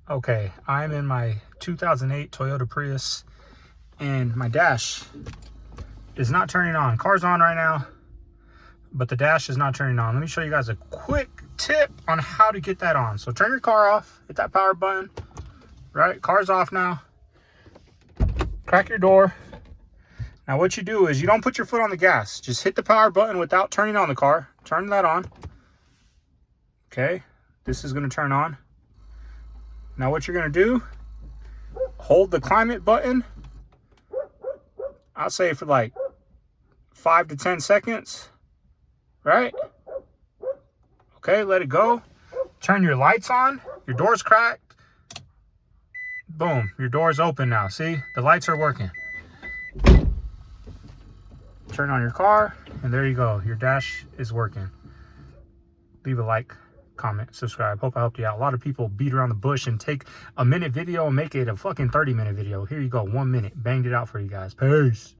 Okay, I'm in my 2008 Toyota Prius and my dash is not turning on. Car's on right now, but the dash is not turning on. Let me show you guys a quick tip on how to get that on. So turn your car off, hit that power button, right? Car's off now. Crack your door. Now what you do is you don't put your foot on the gas. Just hit the power button without turning on the car. Turn that on. Okay, this is gonna turn on. Now what you're gonna do, hold the climate button, I'll say for like 5 to 10 seconds, right? Okay, let it go. Turn your lights on, your door's cracked. Boom, your door's open now, see? The lights are working. Turn on your car, and there you go, your dash is working. Leave a like, comment, subscribe. Hope I helped you out. A lot of people beat around the bush and take a minute video and make it a fucking 30-minute video. Here you go, 1 minute. Banged it out for you guys. Peace.